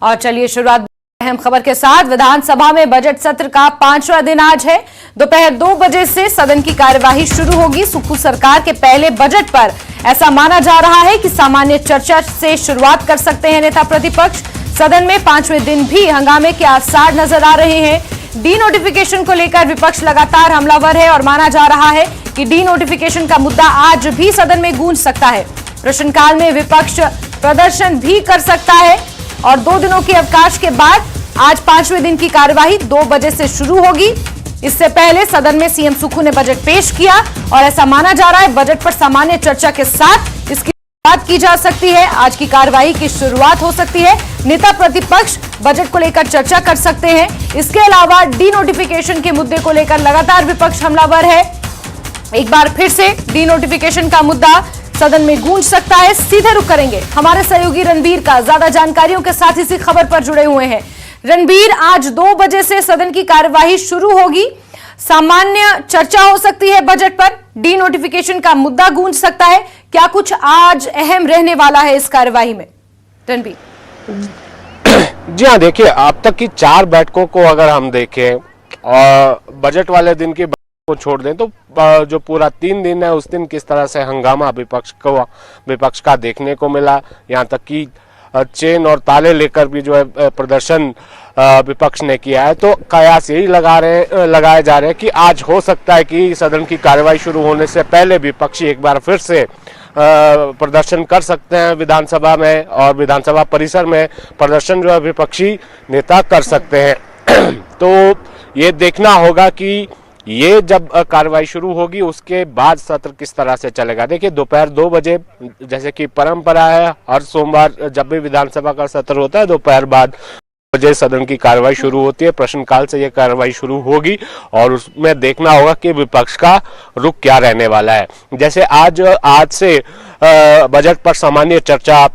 और चलिए शुरुआत अहम खबर के साथ। विधानसभा में बजट सत्र का 5वां दिन आज है। दोपहर 2 बजे से सदन की कार्यवाही शुरू होगी। सुक्खू सरकार के पहले बजट पर ऐसा माना जा रहा है कि सामान्य चर्चा से शुरुआत कर सकते हैं नेता प्रतिपक्ष। सदन में 5वें दिन भी हंगामे के आसार नजर आ रहे हैं। डी नोटिफिकेशन को लेकर विपक्ष लगातार हमलावर है और माना जा रहा है कि डी नोटिफिकेशन का मुद्दा आज भी सदन में गूंज सकता है। प्रश्नकाल में विपक्ष प्रदर्शन भी कर सकता है और 2 दिनों के अवकाश के बाद आज 5वें दिन की कार्यवाही 2 बजे से शुरू होगी। इससे पहले सदन में सीएम सुक्खू ने बजट पेश किया और ऐसा माना जा रहा है बजट पर सामान्य चर्चा के साथ इसकी बात की जा सकती है। आज की कार्यवाही की शुरुआत हो सकती है। नेता प्रतिपक्ष बजट को लेकर चर्चा कर सकते हैं। इसके अलावा डी नोटिफिकेशन के मुद्दे को लेकर लगातार विपक्ष हमलावर है। एक बार फिर से डी नोटिफिकेशन का मुद्दा सदन में गूंज सकता है। सीधे रुख करेंगे हमारे सहयोगी रणबीर का, ज्यादा जानकारियों के साथ इसी खबर पर जुड़े हुए हैं। रणबीर, आज 2 बजे से सदन की कार्यवाही शुरू होगी। सामान्य चर्चा हो सकती है बजट पर, डी नोटिफिकेशन का मुद्दा गूंज सकता है। क्या कुछ आज अहम रहने वाला है इस कार्यवाही में रणबीर? जी हाँ, देखिए अब तक की 4 बैठकों को अगर हम देखें और बजट वाले दिन की को छोड़ दें तो जो पूरा 3 दिन है उस दिन किस तरह से हंगामा विपक्ष का देखने को मिला। यहाँ तक कि चेन और ताले लेकर भी जो है प्रदर्शन विपक्ष ने किया है। तो कयास यही लगाए जा रहे हैं कि आज हो सकता है कि सदन की कार्यवाही शुरू होने से पहले विपक्षी एक बार फिर से प्रदर्शन कर सकते हैं विधानसभा में, और विधानसभा परिसर में प्रदर्शन जो है विपक्षी नेता कर सकते हैं। तो ये देखना होगा कि ये जब कार्रवाई शुरू होगी उसके बाद सत्र किस तरह से चलेगा। देखिए दोपहर 2 बजे जैसे कि परंपरा है, हर सोमवार जब भी विधानसभा का सत्र होता है दोपहर बाद बजे सदन की कार्रवाई शुरू होती है। प्रश्नकाल से ये कार्रवाई शुरू होगी और उसमें देखना होगा कि विपक्ष का रुख क्या रहने वाला है। जैसे आज से बजट पर सामान्य चर्चा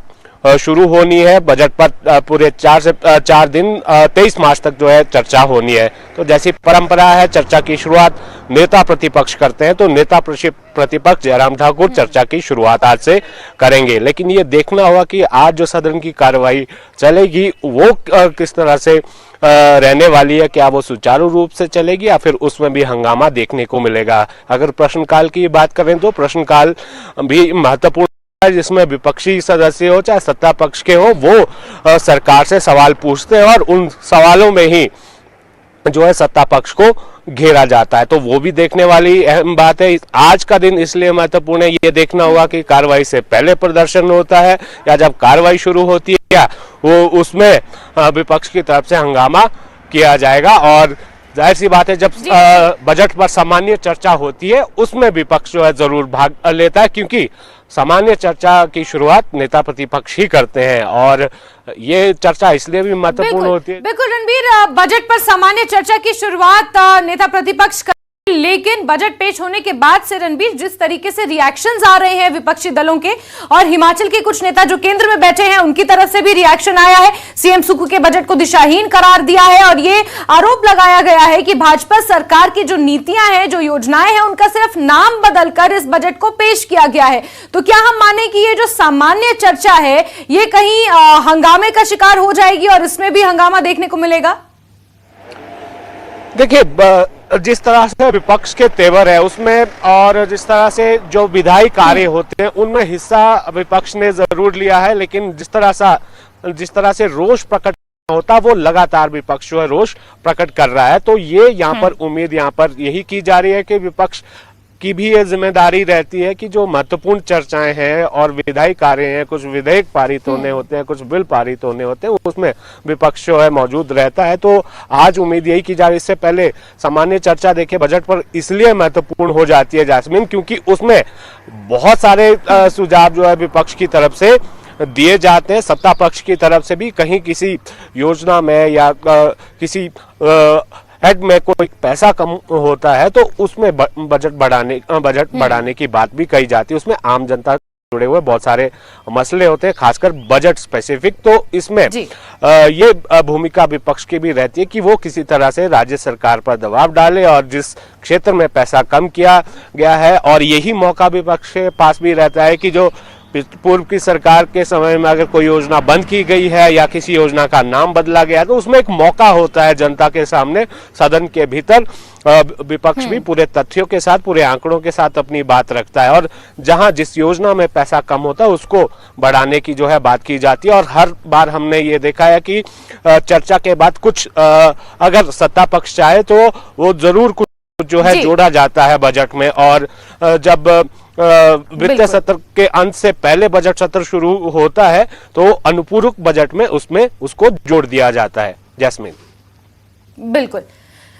शुरू होनी है। बजट पर पूरे 4 दिन 23 मार्च तक जो है चर्चा होनी है। तो जैसी परंपरा है चर्चा की शुरुआत नेता प्रतिपक्ष करते हैं, तो नेता प्रतिपक्ष जयराम ठाकुर चर्चा की शुरुआत आज से करेंगे। लेकिन ये देखना होगा कि आज जो सदन की कार्रवाई चलेगी वो किस तरह से रहने वाली है। क्या वो सुचारू रूप से चलेगी या फिर उसमें भी हंगामा देखने को मिलेगा। अगर प्रश्नकाल की बात करें तो प्रश्नकाल भी महत्वपूर्ण, जिसमें विपक्षी सदस्य हो चाहे सत्ता पक्ष के हो वो सरकार से सवाल पूछते हैं और उन सवालों में ही जो है सत्ता पक्ष को घेरा जाता है। तो वो भी देखने वाली अहम बात है। आज का दिन इसलिए महत्वपूर्ण है, ये देखना होगा कि कार्रवाई से पहले प्रदर्शन होता है या जब कार्रवाई शुरू होती है क्या वो उसमें विपक्ष की तरफ से हंगामा किया जाएगा। और जाहिर सी बात है जब बजट पर सामान्य चर्चा होती है उसमें विपक्ष जो है जरूर भाग लेता है, क्योंकि सामान्य चर्चा की शुरुआत नेता प्रतिपक्ष ही करते हैं और ये चर्चा इसलिए भी महत्वपूर्ण होती है। बिल्कुल रणबीर, बजट पर सामान्य चर्चा की शुरुआत नेता प्रतिपक्ष कर, लेकिन बजट पेश होने के बाद से रणबीर जिस तरीके से रिएक्शंस आ रहे हैं विपक्षी दलों के, और हिमाचल के कुछ नेता जो केंद्र में बैठे हैं उनकी तरफ से भी रिएक्शन आया है। सीएम सुक्खू के बजट को दिशाहीन करार दिया है और ये आरोप लगाया गया है कि भाजपा सरकार की जो नीतियां हैं, जो योजनाएं हैं, उनका सिर्फ नाम बदलकर इस बजट को पेश किया गया है। तो क्या हम माने कि ये जो सामान्य चर्चा है ये कहीं हंगामे का शिकार हो जाएगी और इसमें भी हंगामा देखने को मिलेगा? देखिए जिस तरह से विपक्ष के तेवर है उसमें और जिस तरह से जो विधायी कार्य होते हैं उनमें हिस्सा विपक्ष ने जरूर लिया है, लेकिन जिस तरह से रोष प्रकट होता वो लगातार विपक्ष जो है रोष प्रकट कर रहा है। तो ये यहाँ पर उम्मीद यहाँ पर यही की जा रही है कि विपक्ष की भी ये जिम्मेदारी रहती है कि जो महत्वपूर्ण चर्चाएं हैं और विधायी कार्य हैं, कुछ विधेयक पारित होने होते हैं, कुछ बिल पारित होने होते हैं, उसमें विपक्ष जो है मौजूद रहता है। तो आज उम्मीद यही की जा रही है। इससे पहले सामान्य चर्चा देखिए बजट पर इसलिए महत्वपूर्ण हो जाती है जैस्मिन, क्योंकि उसमें बहुत सारे सुझाव जो है विपक्ष की तरफ से दिए जाते हैं। सत्ता पक्ष की तरफ से भी कहीं किसी योजना में या किसी हेड में कोई पैसा कम होता है तो उसमें बजट बढ़ाने की बात भी कही जाती है। उसमें आम जनता जुड़े हुए बहुत सारे मसले होते हैं, खासकर बजट स्पेसिफिक। तो इसमें ये भूमिका विपक्ष की भी रहती है कि वो किसी तरह से राज्य सरकार पर दबाव डाले और जिस क्षेत्र में पैसा कम किया गया है, और यही मौका विपक्ष के पास भी रहता है कि जो पूर्व की सरकार के समय में अगर कोई योजना बंद की गई है या किसी योजना का नाम बदला गया तो उसमें एक मौका होता है जनता के सामने, सदन के भीतर विपक्ष भी पूरे तथ्यों के साथ, पूरे आंकड़ों के साथ अपनी बात रखता है और जहां जिस योजना में पैसा कम होता है उसको बढ़ाने की जो है बात की जाती है। और हर बार हमने ये देखा है कि चर्चा के बाद कुछ अगर सत्ता पक्ष चाहे तो वो जरूर कुछ जो है जोड़ा जाता है बजट में। और जब वित्तीय सत्र के अंत से पहले बजट सत्र शुरू होता है तो अनुपूरक बजट में उसमें उसको जोड़ दिया जाता है। जैस्मिन। बिल्कुल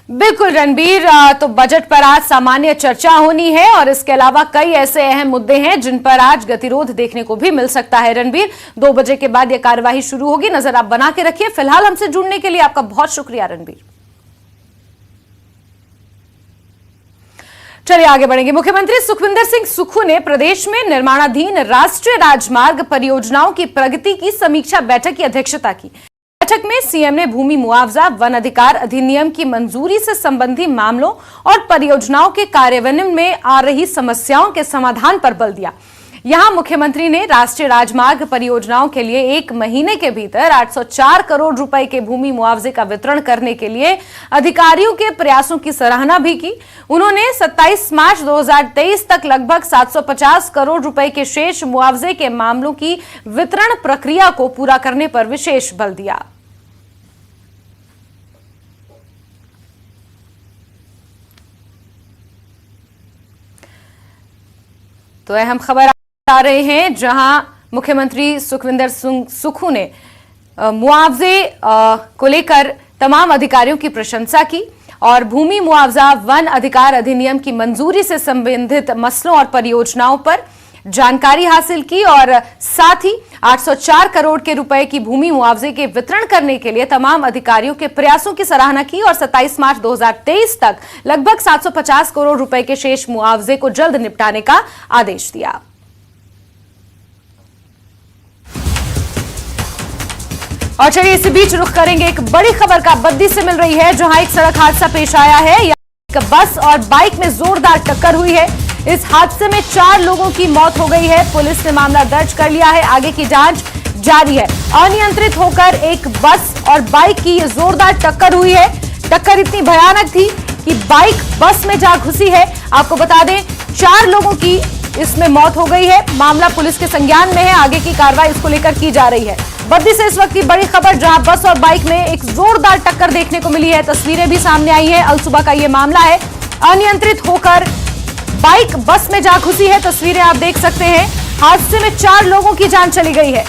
बिल्कुल रणबीर, तो बजट पर आज सामान्य चर्चा होनी है और इसके अलावा कई ऐसे अहम मुद्दे हैं जिन पर आज गतिरोध देखने को भी मिल सकता है। रणबीर, 2 बजे के बाद यह कार्यवाही शुरू होगी, नजर आप बना के रखिए। फिलहाल हमसे जुड़ने के लिए आपका बहुत शुक्रिया रणबीर। चलिए आगे बढ़ेंगे। मुख्यमंत्री सुखविंदर सिंह सुक्खू ने प्रदेश में निर्माणाधीन राष्ट्रीय राजमार्ग परियोजनाओं की प्रगति की समीक्षा बैठक की अध्यक्षता की। बैठक में सीएम ने भूमि मुआवजा, वन अधिकार अधिनियम की मंजूरी से संबंधी मामलों और परियोजनाओं के कार्यान्वयन में आ रही समस्याओं के समाधान पर बल दिया। यहां मुख्यमंत्री ने राष्ट्रीय राजमार्ग परियोजनाओं के लिए 1 महीने के भीतर 804 करोड़ रुपए के भूमि मुआवजे का वितरण करने के लिए अधिकारियों के प्रयासों की सराहना भी की। उन्होंने 27 मार्च 2023 तक लगभग 750 करोड़ रुपए के शेष मुआवजे के मामलों की वितरण प्रक्रिया को पूरा करने पर विशेष बल दिया। तो अहम खबर आ रहे हैं जहां मुख्यमंत्री सुखविंदर सिंह सुक्खू ने मुआवजे को लेकर तमाम अधिकारियों की प्रशंसा की और भूमि मुआवजा, वन अधिकार अधिनियम की मंजूरी से संबंधित मसलों और परियोजनाओं पर जानकारी हासिल की और साथ ही 804 करोड़ के रुपए की भूमि मुआवजे के वितरण करने के लिए तमाम अधिकारियों के प्रयासों की सराहना की और 27 मार्च 2023 तक लगभग 750 करोड़ रुपए के शेष मुआवजे को जल्द निपटाने का आदेश दिया। और चलिए इसी बीच रुख करेंगे एक बड़ी खबर का। बद्दी से मिल रही है जहां एक सड़क हादसा पेश आया है। एक बस और बाइक में जोरदार टक्कर हुई है। इस हादसे में 4 लोगों की मौत हो गई है। पुलिस ने मामला दर्ज कर लिया है, आगे की जांच जारी है। अनियंत्रित होकर एक बस और बाइक की जोरदार टक्कर हुई है। टक्कर इतनी भयानक थी कि बाइक बस में जा घुसी है। आपको बता दें 4 लोगों की इसमें मौत हो गई है। मामला पुलिस के संज्ञान में है, आगे की कार्रवाई इसको लेकर की जा रही है। बद्दी से इस वक्त की बड़ी खबर जहां बस और बाइक में एक जोरदार टक्कर देखने को मिली है। तस्वीरें भी सामने आई है। अलसुबह का यह मामला है। अनियंत्रित होकर बाइक बस में जा घुसी है। तस्वीरें आप देख सकते हैं। हादसे में 4 लोगों की जान चली गई है।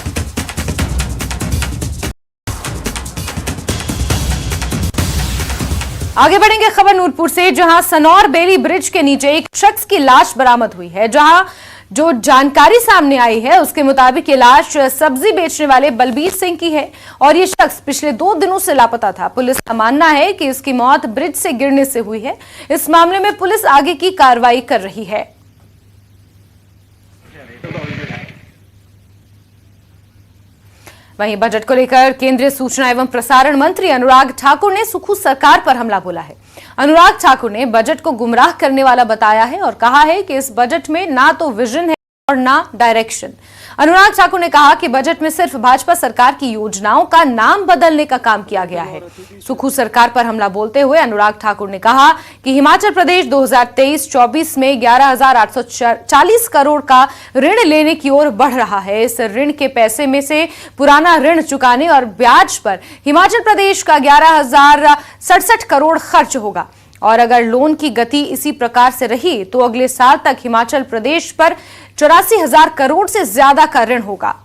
आगे बढ़ेंगे खबर नूरपुर से जहां सनौर बेली ब्रिज के नीचे एक शख्स की लाश बरामद हुई है। जहां जो जानकारी सामने आई है उसके मुताबिक ये लाश सब्जी बेचने वाले बलबीर सिंह की है और ये शख्स पिछले 2 दिनों से लापता था। पुलिस का मानना है कि इसकी मौत ब्रिज से गिरने से हुई है। इस मामले में पुलिस आगे की कार्रवाई कर रही है। वहीं बजट को लेकर केंद्रीय सूचना एवं प्रसारण मंत्री अनुराग ठाकुर ने सुक्खू सरकार पर हमला बोला है। अनुराग ठाकुर ने बजट को गुमराह करने वाला बताया है और कहा है कि इस बजट में ना तो विजन है और ना डायरेक्शन। अनुराग ठाकुर ने कहा कि बजट में सिर्फ भाजपा सरकार की योजनाओं का नाम बदलने का काम किया गया है। सुक्खू सरकार पर हमला बोलते हुए अनुराग ठाकुर ने कहा कि हिमाचल प्रदेश 2023-24 में 11,840 करोड़ का ऋण लेने की ओर बढ़ रहा है। इस ऋण के पैसे में से पुराना ऋण चुकाने और ब्याज पर हिमाचल प्रदेश का 11,067 करोड़ खर्च होगा और अगर लोन की गति इसी प्रकार से रही तो अगले साल तक हिमाचल प्रदेश पर 84,000 करोड़ से ज्यादा का ऋण होगा।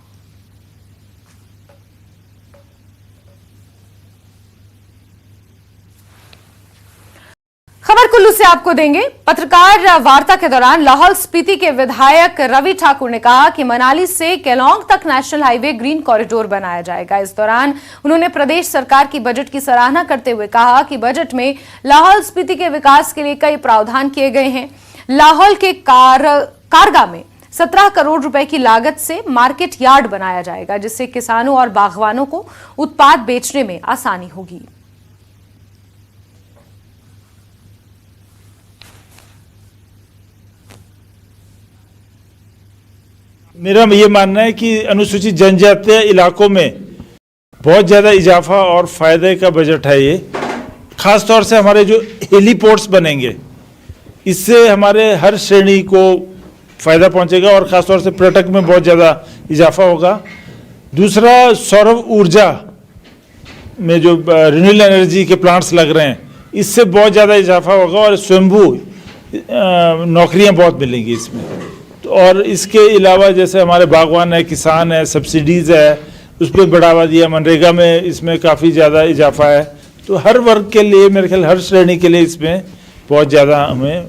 खबर कुल्लू से आपको देंगे। पत्रकार वार्ता के दौरान लाहौल स्पीति के विधायक रवि ठाकुर ने कहा कि मनाली से केलोंग तक नेशनल हाईवे ग्रीन कॉरिडोर बनाया जाएगा। इस दौरान उन्होंने प्रदेश सरकार की बजट की सराहना करते हुए कहा कि बजट में लाहौल स्पीति के विकास के लिए कई प्रावधान किए गए हैं। लाहौल के कारगा में 17 करोड़ रुपए की लागत से मार्केट यार्ड बनाया जाएगा जिससे किसानों और बागवानों को उत्पाद बेचने में आसानी होगी। मेरा ये मानना है कि अनुसूचित जनजातीय इलाकों में बहुत ज़्यादा इजाफा और फायदे का बजट है ये। खास तौर से हमारे जो हेलीपोर्ट्स बनेंगे, इससे हमारे हर श्रेणी को फायदा पहुंचेगा और खास तौर से पर्यटक में बहुत ज़्यादा इजाफा होगा। दूसरा, सौर ऊर्जा में जो रिन्यूएबल एनर्जी के प्लांट्स लग रहे हैं, इससे बहुत ज़्यादा इजाफा होगा और स्वयंभू नौकरियां बहुत मिलेंगी इसमें। तो और इसके अलावा जैसे हमारे बागवान है, किसान है, सब्सिडीज़ है, उस पर बढ़ावा दिया। मनरेगा में इसमें काफ़ी ज़्यादा इजाफा है। तो हर वर्ग के लिए, मेरे ख्याल हर श्रेणी के लिए इसमें बहुत ज़्यादा हमें।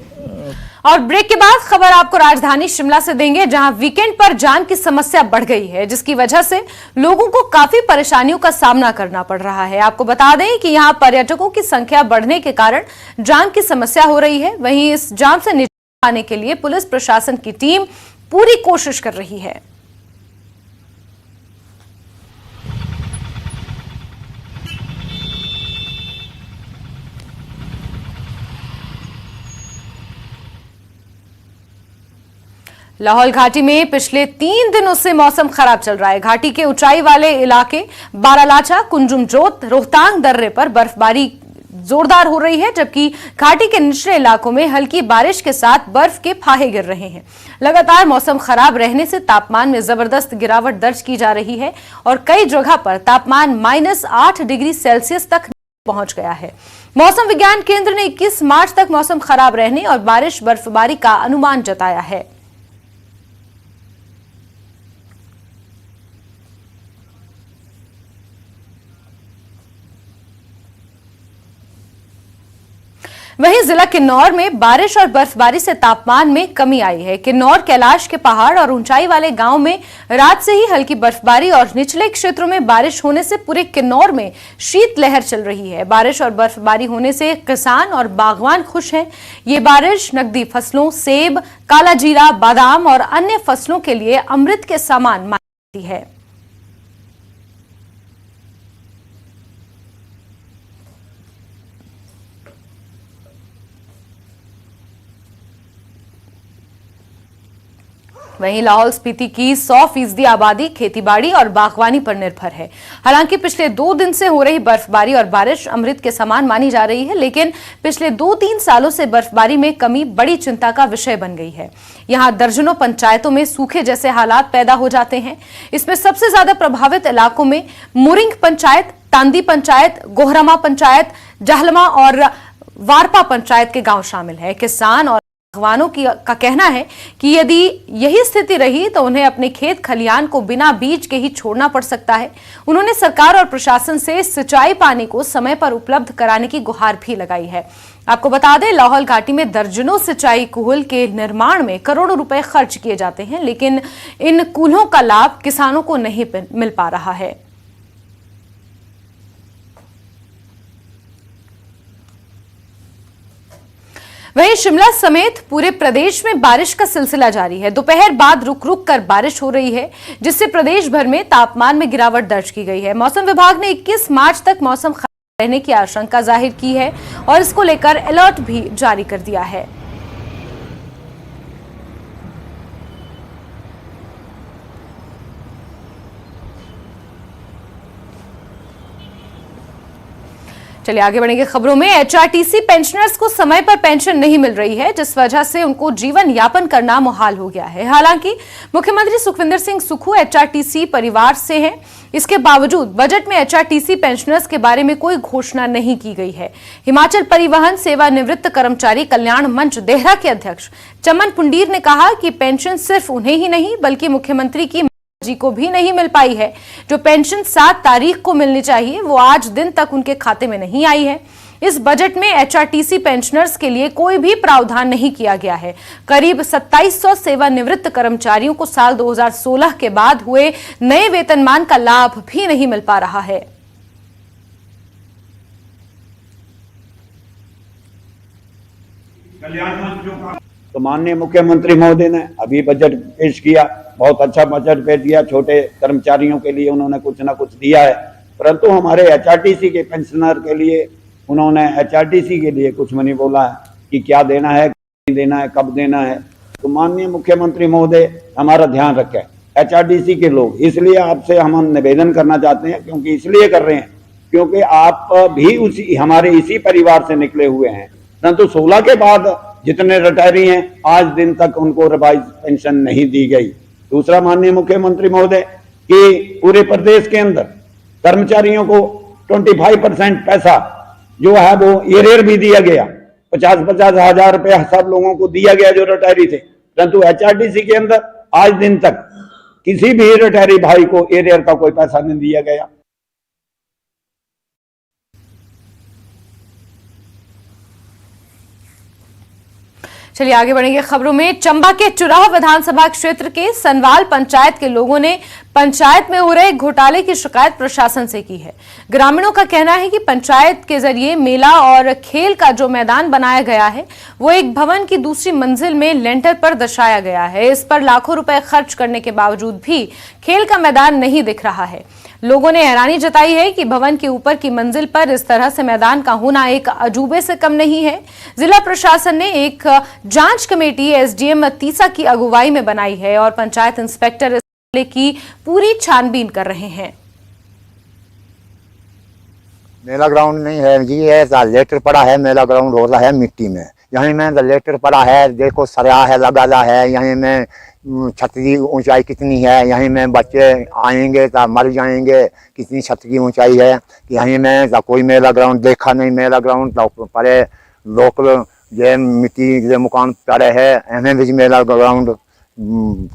और ब्रेक के बाद खबर आपको राजधानी शिमला से देंगे, जहां वीकेंड पर जाम की समस्या बढ़ गई है, जिसकी वजह से लोगों को काफी परेशानियों का सामना करना पड़ रहा है। आपको बता दें कि यहां पर्यटकों की संख्या बढ़ने के कारण जाम की समस्या हो रही है। वहीं इस जाम से निजात पाने के लिए पुलिस प्रशासन की टीम पूरी कोशिश कर रही है। लाहौल घाटी में पिछले 3 दिनों से मौसम खराब चल रहा है। घाटी के ऊंचाई वाले इलाके बारालाचा, कुंजुमजोत, रोहतांग दर्रे पर बर्फबारी जोरदार हो रही है, जबकि घाटी के निचले इलाकों में हल्की बारिश के साथ बर्फ के फाहे गिर रहे हैं। लगातार मौसम खराब रहने से तापमान में जबरदस्त गिरावट दर्ज की जा रही है और कई जगह पर तापमान -8 डिग्री सेल्सियस तक पहुंच गया है। मौसम विज्ञान केंद्र ने 21 मार्च तक मौसम खराब रहने और बारिश बर्फबारी का अनुमान जताया है। वहीं जिला किन्नौर में बारिश और बर्फबारी से तापमान में कमी आई है। किन्नौर, कैलाश के पहाड़ और ऊंचाई वाले गांव में रात से ही हल्की बर्फबारी और निचले क्षेत्रों में बारिश होने से पूरे किन्नौर में शीतलहर चल रही है। बारिश और बर्फबारी होने से किसान और बागवान खुश हैं। ये बारिश नकदी फसलों, सेब, काला जीरा, बादाम और अन्य फसलों के लिए अमृत के समान मानी जाती है। वहीं लाहौल स्पीति की 100% आबादी खेतीबाड़ी और बागवानी पर निर्भर है। हालांकि पिछले 2 दिन से हो रही बर्फबारी और बारिश अमृत के समान मानी जा रही है, लेकिन पिछले 2-3 सालों से बर्फबारी में कमी बड़ी चिंता का विषय बन गई है। यहां दर्जनों पंचायतों में सूखे जैसे हालात पैदा हो जाते हैं। इसमें सबसे ज्यादा प्रभावित इलाकों में मुरिंग पंचायत, तांदी पंचायत, गोहरमा पंचायत, जहलमा और वारपा पंचायत के गांव शामिल है। किसान और बागवानों का कहना है कि यदि यही स्थिति रही तो उन्हें अपने खेत खलियान को बिना बीज के ही छोड़ना पड़ सकता है। उन्होंने सरकार और प्रशासन से सिंचाई पानी को समय पर उपलब्ध कराने की गुहार भी लगाई है। आपको बता दें, लाहौल घाटी में दर्जनों सिंचाई कूहल के निर्माण में करोड़ों रुपए खर्च किए जाते हैं, लेकिन इन कूल्हों का लाभ किसानों को नहीं मिल पा रहा है। वहीं शिमला समेत पूरे प्रदेश में बारिश का सिलसिला जारी है। दोपहर बाद रुक रुक कर बारिश हो रही है, जिससे प्रदेश भर में तापमान में गिरावट दर्ज की गई है। मौसम विभाग ने 21 मार्च तक मौसम खराब रहने की आशंका जाहिर की है और इसको लेकर अलर्ट भी जारी कर दिया है। चलिए आगे बढ़ेंगे खबरों में। एचआरटीसी पेंशनर्स को समय पर पेंशन नहीं मिल रही है, जिस वजह से उनको जीवन यापन करना मुहाल हो गया है। हालांकि मुख्यमंत्री सुखविंदर सिंह सुक्खू एचआरटीसी परिवार से हैं, इसके बावजूद बजट में एचआरटीसी पेंशनर्स के बारे में कोई घोषणा नहीं की गई है। हिमाचल परिवहन सेवानिवृत्त कर्मचारी कल्याण मंच देहरा के अध्यक्ष चमन पुंडीर ने कहा कि पेंशन सिर्फ उन्हें ही नहीं बल्कि मुख्यमंत्री की जी को भी नहीं मिल पाई है। जो पेंशन 7 तारीख को मिलनी चाहिए वो आज दिन तक उनके खाते में नहीं आई है। इस बजट में एचआरटीसी पेंशनर्स के लिए कोई भी प्रावधान नहीं किया गया है। करीब 2700 सेवानिवृत्त कर्मचारियों को साल 2016 के बाद हुए नए वेतनमान का लाभ भी नहीं मिल पा रहा है। तो माननीय मुख्यमंत्री महोदय ने अभी बजट पेश किया, बहुत अच्छा बजट पेश किया। छोटे कर्मचारियों के लिए उन्होंने कुछ ना कुछ दिया है, परंतु हमारे एचआरटीसी के पेंशनर के लिए उन्होंने एचआरटीसी के लिए कुछ नहीं बोला है कि क्या देना है, नहीं देना है, कब देना है। तो माननीय मुख्यमंत्री महोदय हमारा ध्यान रखें। HRDC के लोग, इसलिए आपसे हम निवेदन करना चाहते हैं, क्योंकि इसलिए कर रहे हैं क्योंकि आप भी हमारे इसी परिवार से निकले हुए हैं, परंतु 16 के बाद जितने रिटायरी हैं आज दिन तक उनको रिवाइज पेंशन नहीं दी गई। दूसरा, माननीय मुख्यमंत्री महोदय कि पूरे प्रदेश के अंदर कर्मचारियों को 25% पैसा जो है वो एरियर भी दिया गया, 50-50 हजार रुपया सब लोगों को दिया गया जो रिटायरी थे, परंतु HRDC के अंदर आज दिन तक किसी भी रिटायरी भाई को एरियर का कोई पैसा नहीं दिया गया। चलिए आगे बढ़ेंगे खबरों में। चंबा के चुराह विधानसभा क्षेत्र के सनवाल पंचायत के लोगों ने पंचायत में हो रहे घोटाले की शिकायत प्रशासन से की है। ग्रामीणों का कहना है कि पंचायत के जरिए मेला और खेल का जो मैदान बनाया गया है वो एक भवन की दूसरी मंजिल में लेंटर पर दर्शाया गया है। इस पर लाखों रुपए खर्च करने के बावजूद भी खेल का मैदान नहीं दिख रहा है। लोगों ने हैरानी जताई है कि भवन के ऊपर की मंजिल पर इस तरह से मैदान का होना एक अजूबे से कम नहीं है। जिला प्रशासन ने एक जांच कमेटी SDM तीसा की अगुवाई में बनाई है और पंचायत इंस्पेक्टर इस मामले की पूरी छानबीन कर रहे हैं। मेला ग्राउंड नहीं है जी, है लेटर पड़ा है, मेला ग्राउंड हो रहा है मिट्टी में। यहीं में लेटर पड़ा है, देखो सरिया है लगा है, यहीं में छत की ऊंचाई कितनी है, यहीं में बच्चे आएंगे तो मर जाएंगे, कितनी छत की ऊंचाई है। यहीं में कोई मेला ग्राउंड देखा नहीं, मेला ग्राउंड तो पड़े लोकल ये मिट्टी के मकान पड़े है, एम भी मेला ग्राउंड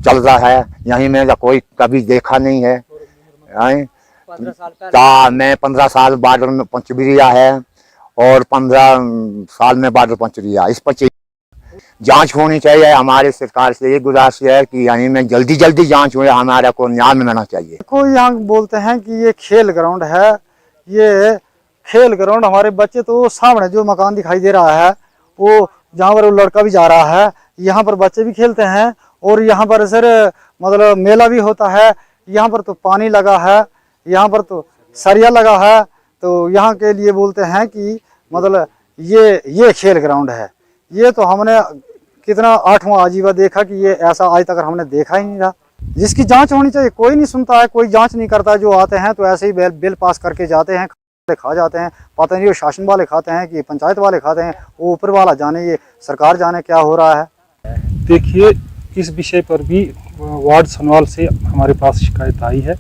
चल रहा है, यहीं में कोई कभी देखा नहीं है। 15 साल बॉर्डर में पंचबिरिया है और 15 साल में बॉर्डर पंचबिरिया, इस पर जांच होनी चाहिए। हमारे सरकार से ये गुजारिश है कि यहीं में जल्दी जल्दी जांच हुए, हमारे को न्याय मिलना चाहिए। कोई यहाँ बोलते हैं कि ये खेल ग्राउंड है, ये खेल ग्राउंड हमारे बच्चे तो सामने जो मकान दिखाई दे रहा है वो जहाँ पर वो लड़का भी जा रहा है, यहाँ पर बच्चे भी खेलते हैं और यहाँ पर सर मतलब मेला भी होता है। यहाँ पर तो पानी लगा है, यहाँ पर तो सरिया लगा है, तो यहाँ के लिए बोलते हैं कि मतलब ये खेल ग्राउंड है। ये तो हमने कितना 8वां आजीवा देखा कि ये ऐसा आज तक हमने देखा ही नहीं रहा। जिसकी जांच होनी चाहिए, कोई नहीं सुनता है, कोई जांच नहीं करता। जो आते हैं तो ऐसे ही बिल पास करके जाते हैं, खा जाते हैं। पता नहीं वो शासन वाले खाते हैं कि पंचायत वाले खाते हैं, वो ऊपर वाला जाने, ये सरकार जाने क्या हो रहा है। देखिए, इस विषय पर भी वार्ड सनवाल से हमारे पास शिकायत आई है,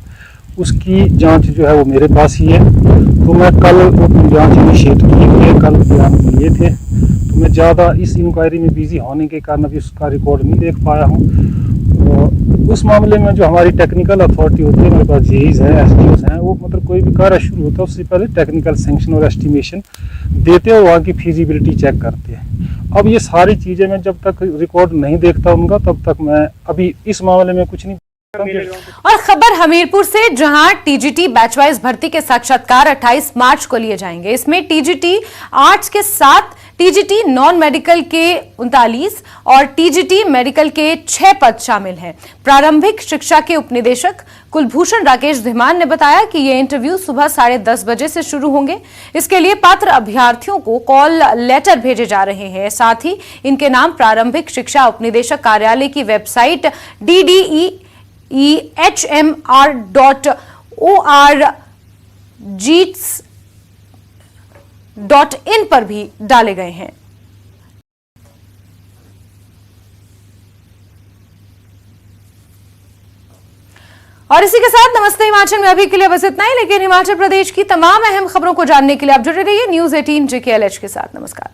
उसकी जांच जो है वो मेरे पास ही है। तो मैं कल जांच इनिशिएट किए हुए, कल बयान लिए थे, तो मैं ज़्यादा इस इंक्वायरी में बिजी होने के कारण अभी उसका रिकॉर्ड नहीं देख पाया हूँ। उस मामले में जो हमारी टेक्निकल अथॉरिटी होती है, मेरे पास जेईज है, SDOs हैं, वो मतलब कोई भी कार्य शुरू होता है उससे पहले टेक्निकल सैंक्शन और एस्टिमेशन देते हैं, वहाँ की फिजिबिलिटी चेक करते हैं। अब ये सारी चीज़ें मैं जब तक रिकॉर्ड नहीं देखता उनका, तब तक मैं अभी इस मामले में कुछ नहीं। और खबर हमीरपुर से, जहां TGT बैच वाइज भर्ती के साक्षात्कार 28 मार्च को लिए जाएंगे। इसमें TGT आर्ट्स के 7, TGT नॉन मेडिकल के 39 और TGT मेडिकल के 6 पद शामिल हैं। प्रारंभिक शिक्षा के उपनिदेशक कुलभूषण राकेश धीमान ने बताया कि ये इंटरव्यू सुबह 10:30 बजे से शुरू होंगे। इसके लिए पात्र अभ्यर्थियों को कॉल लेटर भेजे जा रहे हैं। साथ ही इनके नाम प्रारंभिक शिक्षा उपनिदेशक कार्यालय की वेबसाइट DDEHMR.org.in पर भी डाले गए हैं। और इसी के साथ नमस्ते हिमाचल में अभी के लिए बस इतना ही, लेकिन हिमाचल प्रदेश की तमाम अहम खबरों को जानने के लिए आप जुड़े रहिए News 18 JKLH के साथ। नमस्कार।